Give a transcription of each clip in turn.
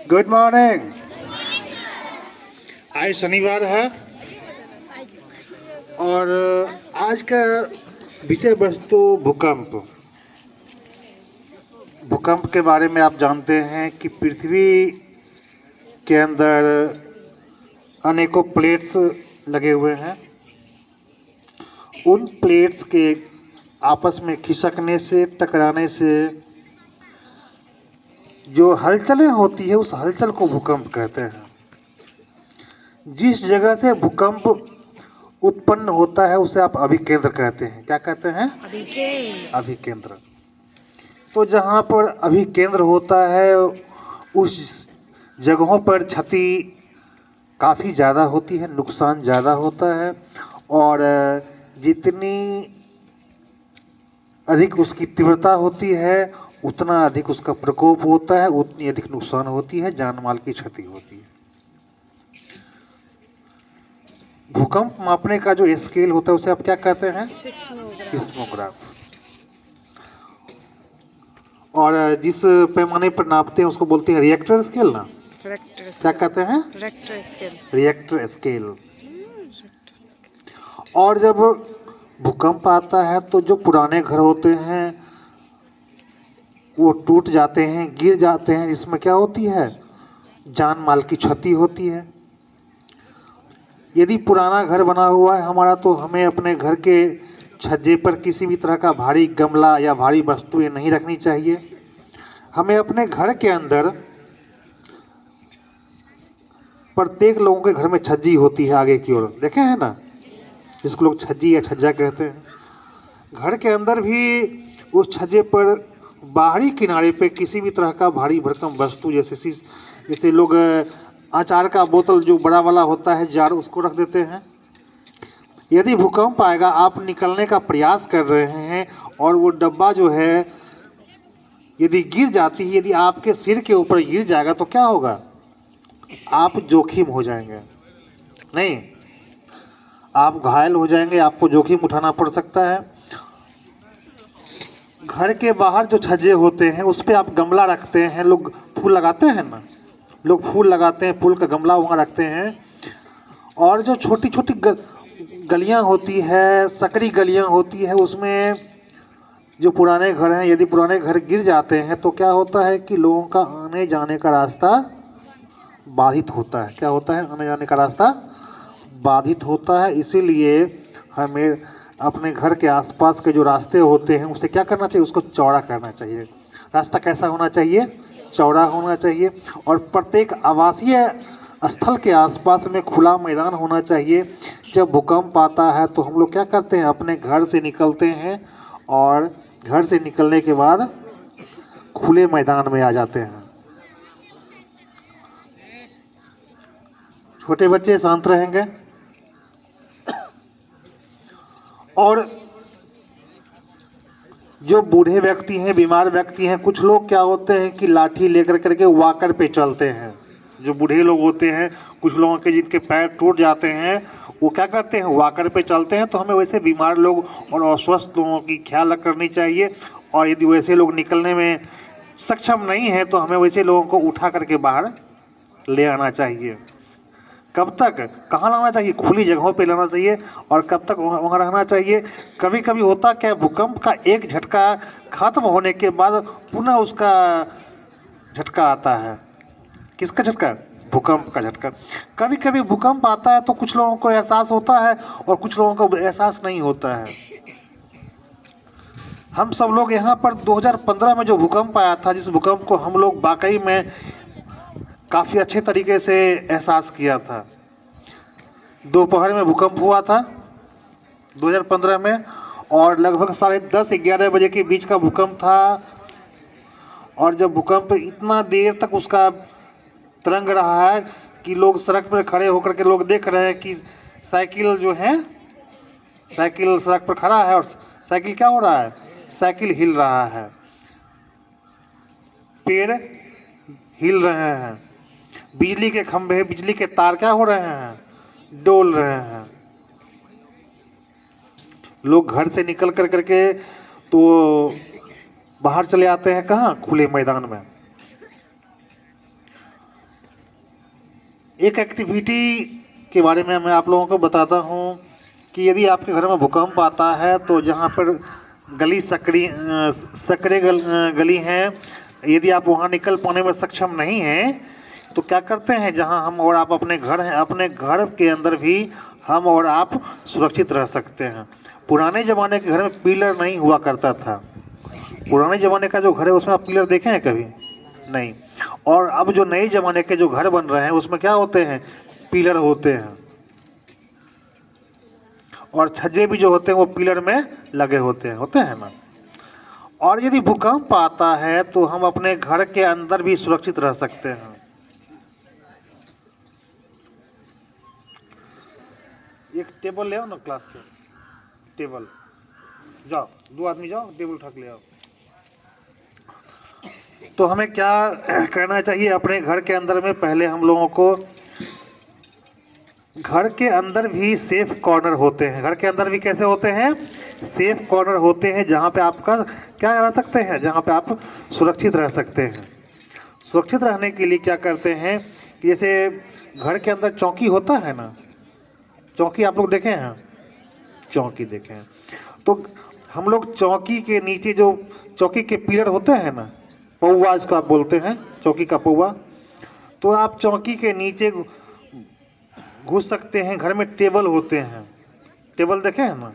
Good morning. आज शनिवार है और आज का विषय वस्तु भूकंप। भूकंप के बारे में आप जानते हैं कि पृथ्वी के अंदर अनेकों प्लेट्स लगे हुए हैं। उन प्लेट्स के आपस में खिसकने से, टकराने से जो हलचलें होती है उस हलचल को भूकंप कहते हैं। जिस जगह से भूकंप उत्पन्न होता है उसे आप अभिकेंद्र कहते हैं। क्या कहते हैं? अभिकेंद्र। तो जहाँ पर अभिकेंद्र होता है उस जगहों पर क्षति काफ़ी ज़्यादा होती है, नुकसान ज़्यादा होता है और जितनी अधिक उसकी तीव्रता होती है उतना अधिक उसका प्रकोप होता है, उतनी अधिक नुकसान होती है, जान माल की क्षति होती है। भूकंप मापने का जो स्केल होता है उसे आप क्या कहते हैं? सिस्मोग्राफ। और जिस पैमाने पर नापते हैं उसको बोलते हैं रिएक्टर स्केल ना? क्या कहते हैं? Richter scale. और जब भूकंप आता है तो जो पुराने घर होते हैं वो टूट जाते हैं, गिर जाते हैं, जिसमें क्या होती है? जान माल की क्षति होती है। यदि पुराना घर बना हुआ है हमारा तो हमें अपने घर के छज्जे पर किसी भी तरह का भारी गमला या भारी वस्तुएं नहीं रखनी चाहिए। हमें अपने घर के अंदर, प्रत्येक लोगों के घर में छज्जी होती है आगे की ओर, देखे हैं ना, जिसको लोग छज्जी या छज्जा कहते हैं। घर के अंदर भी उस छज्जे पर बाहरी किनारे पे किसी भी तरह का भारी भरकम वस्तु जैसे लोग अचार का बोतल जो बड़ा वाला होता है जार, उसको रख देते हैं। यदि भूकंप आएगा, आप निकलने का प्रयास कर रहे हैं और वो डब्बा जो है यदि गिर जाती है, यदि आपके सिर के ऊपर गिर जाएगा तो क्या होगा? आप जोखिम हो जाएंगे। नहीं, आप घायल हो जाएंगे, आपको जोखिम उठाना पड़ सकता है। घर के बाहर जो छज्जे होते हैं उस पे आप गमला रखते हैं, लोग फूल लगाते हैं ना, लोग फूल लगाते हैं, फूल का गमला वहाँ रखते हैं। और जो छोटी छोटी गलियाँ होती है, सकरी गलियाँ होती है, उसमें जो पुराने घर हैं, यदि पुराने घर गिर जाते हैं तो क्या होता है कि लोगों का आने जाने का रास्ता बाधित होता है। क्या होता है? आने जाने का रास्ता बाधित होता है। इसीलिए हमें अपने घर के आसपास के जो रास्ते होते हैं उसे क्या करना चाहिए? उसको चौड़ा करना चाहिए। रास्ता कैसा होना चाहिए? चौड़ा होना चाहिए। और प्रत्येक आवासीय स्थल के आसपास में खुला मैदान होना चाहिए। जब भूकंप आता है तो हम लोग क्या करते हैं? अपने घर से निकलते हैं और घर से निकलने के बाद खुले मैदान में आ जाते हैं। छोटे बच्चे शांत रहेंगे। और जो बूढ़े व्यक्ति हैं, बीमार व्यक्ति हैं, कुछ लोग क्या होते हैं कि लाठी लेकर करके वॉकर पे चलते हैं। जो बूढ़े लोग होते हैं, कुछ लोगों के जिनके पैर टूट जाते हैं, वो क्या करते हैं? वॉकर पे चलते हैं। तो हमें वैसे बीमार लोग और अस्वस्थ लोगों की ख्याल करनी चाहिए। और यदि वैसे लोग निकलने में सक्षम नहीं है तो हमें वैसे लोगों को उठा करके बाहर ले आना चाहिए। कब तक? कहाँ लाना चाहिए? खुली जगहों पे लाना चाहिए। और कब तक वहाँ रहना चाहिए? कभी कभी होता क्या, भूकंप का एक झटका खत्म होने के बाद पुनः उसका झटका आता है। किसका झटका? भूकंप का झटका। कभी कभी भूकंप आता है तो कुछ लोगों को एहसास होता है और कुछ लोगों को एहसास नहीं होता है। हम सब लोग यहाँ पर 2015 में जो भूकंप आया था, जिस भूकंप को हम लोग वाकई में काफ़ी अच्छे तरीके से एहसास किया था। दोपहर में भूकंप हुआ था 2015 में और लगभग 10:30-11 बजे के बीच का भूकंप था। और जब भूकंप इतना देर तक उसका तरंग रहा है कि लोग सड़क पर खड़े होकर के लोग देख रहे हैं कि साइकिल जो है, साइकिल सड़क पर खड़ा है और साइकिल क्या हो रहा है? साइकिल हिल रहा है, पेड़ हिल रहे हैं, बिजली के खंभे, बिजली के तार क्या हो रहे हैं? डोल रहे हैं। लोग घर से निकल कर करके तो बाहर चले आते हैं। कहाँ? खुले मैदान में। एक एक्टिविटी के बारे में मैं आप लोगों को बताता हूँ कि यदि आपके घर में भूकंप आता है तो जहाँ पर गली सकरे गली हैं, यदि आप वहाँ निकल पाने में सक्षम नहीं हैं तो क्या करते हैं, जहाँ हम और आप अपने घर हैं, अपने घर के अंदर भी हम और आप सुरक्षित रह सकते हैं। पुराने ज़माने के घर में पिलर नहीं हुआ करता था। पुराने ज़माने का जो घर है उसमें आप पिलर देखे हैं कभी? नहीं। और अब जो नए ज़माने के जो घर बन रहे हैं उसमें क्या होते हैं, पिलर होते हैं, और छज्जे भी जो होते हैं वो पिलर में लगे होते हैं ना। और यदि भूकंप आता है तो हम अपने घर के अंदर भी सुरक्षित रह सकते हैं। एक टेबल ले आओ ना क्लास से, टेबल जाओ, 2 आदमी जाओ, टेबल उठा के ले आओ। तो हमें क्या करना चाहिए, अपने घर के अंदर में पहले हम लोगों को, घर के अंदर भी सेफ कॉर्नर होते हैं। घर के अंदर भी कैसे होते हैं, सेफ कॉर्नर होते हैं, जहाँ पे आपका क्या रह सकते हैं, जहाँ पे आप सुरक्षित रह सकते हैं। सुरक्षित रहने के लिए क्या करते हैं, जैसे घर के अंदर चौकी होता है ना, चौकी आप लोग देखे हैं, चौकी देखे हैं, तो हम लोग चौकी के नीचे जो चौकी के पिलर होते हैं ना, पौवा इसको आप बोलते हैं, चौकी का पौवा, तो आप चौकी के नीचे घुस सकते हैं। घर में टेबल होते हैं, टेबल देखे हैं ना,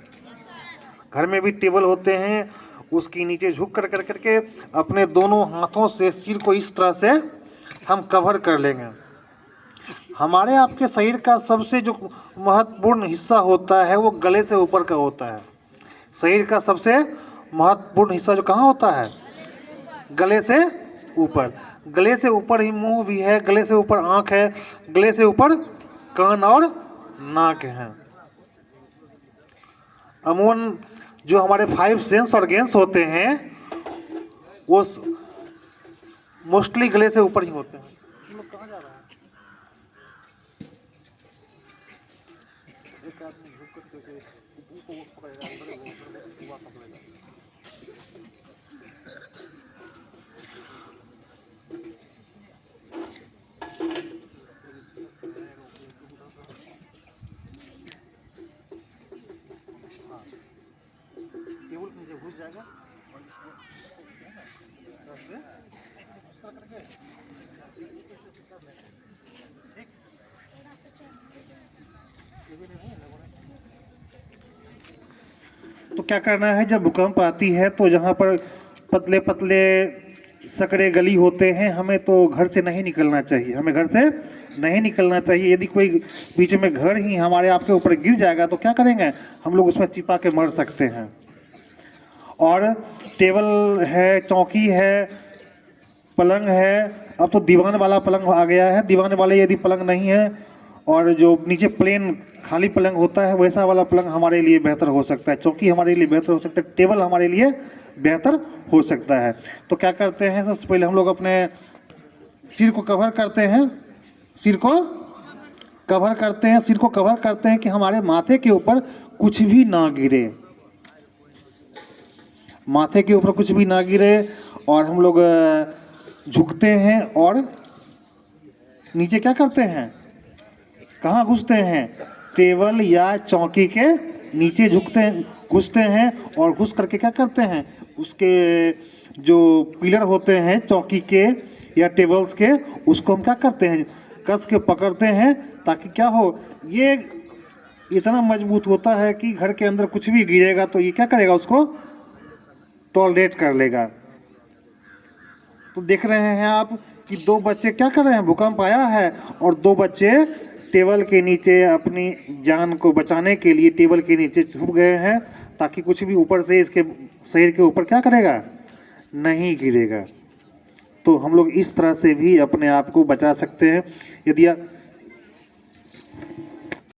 घर में भी टेबल होते हैं, उसके नीचे झुक कर करके अपने दोनों हाथों से सिर को इस तरह से हम कवर कर लेंगे। हमारे आपके शरीर का सबसे जो महत्वपूर्ण हिस्सा होता है वो गले से ऊपर का होता है। शरीर का सबसे महत्वपूर्ण हिस्सा जो कहाँ होता है, गले से ऊपर। गले से ऊपर ही मुंह भी है, गले से ऊपर आँख है, गले से ऊपर कान और नाक है। अमूमन जो हमारे 5 सेंस ऑर्गेन्स होते हैं वो मोस्टली गले से ऊपर ही होते हैं। लोग कहाँ जा रहा है? एक आदमी झुक कर के पकड़ेगा, वो पकड़ेगा। टेबल के नीचे घुस जाएगा और इसको इस तरह से ऐसे घुस करके ठीक। तो क्या करना है, जब भूकंप आती है तो जहाँ पर पतले पतले सकरे गली होते हैं, हमें तो घर से नहीं निकलना चाहिए, हमें घर से नहीं निकलना चाहिए। यदि कोई बीच में घर ही हमारे आपके ऊपर गिर जाएगा तो क्या करेंगे, हम लोग उसमें चिपा के मर सकते हैं। और टेबल है, चौकी है, पलंग है, अब तो दीवान वाला पलंग आ गया है। दीवान वाले यदि पलंग नहीं है और जो नीचे प्लेन खाली पलंग होता है वैसा वाला पलंग हमारे लिए बेहतर हो सकता है। चौकी हमारे लिए बेहतर हो सकता है, टेबल हमारे लिए बेहतर हो सकता है। तो क्या करते हैं, सबसे पहले हम लोग अपने सिर को कवर करते हैं, सिर को कवर करते हैं, सिर को कवर करते हैं कि हमारे माथे के ऊपर कुछ भी ना गिरे, माथे के ऊपर कुछ भी ना गिरे। और हम लोग झुकते हैं और नीचे क्या करते हैं, कहाँ घुसते हैं, टेबल या चौकी के नीचे झुकते हैं, घुसते हैं। और घुस करके क्या करते हैं, उसके जो पिलर होते हैं चौकी के या टेबल्स के, उसको हम क्या करते हैं, कस के पकड़ते हैं, ताकि क्या हो, ये इतना मजबूत होता है कि घर के अंदर कुछ भी गिरेगा तो ये क्या करेगा, उसको टॉलरेट कर लेगा। तो देख रहे हैं आप कि 2 बच्चे क्या कर रहे हैं, भूकंप आया है और 2 बच्चे टेबल के नीचे अपनी जान को बचाने के लिए टेबल के नीचे छुप गए हैं, ताकि कुछ भी ऊपर से इसके शरीर के ऊपर क्या करेगा, नहीं गिरेगा। तो हम लोग इस तरह से भी अपने आप को बचा सकते हैं। यदि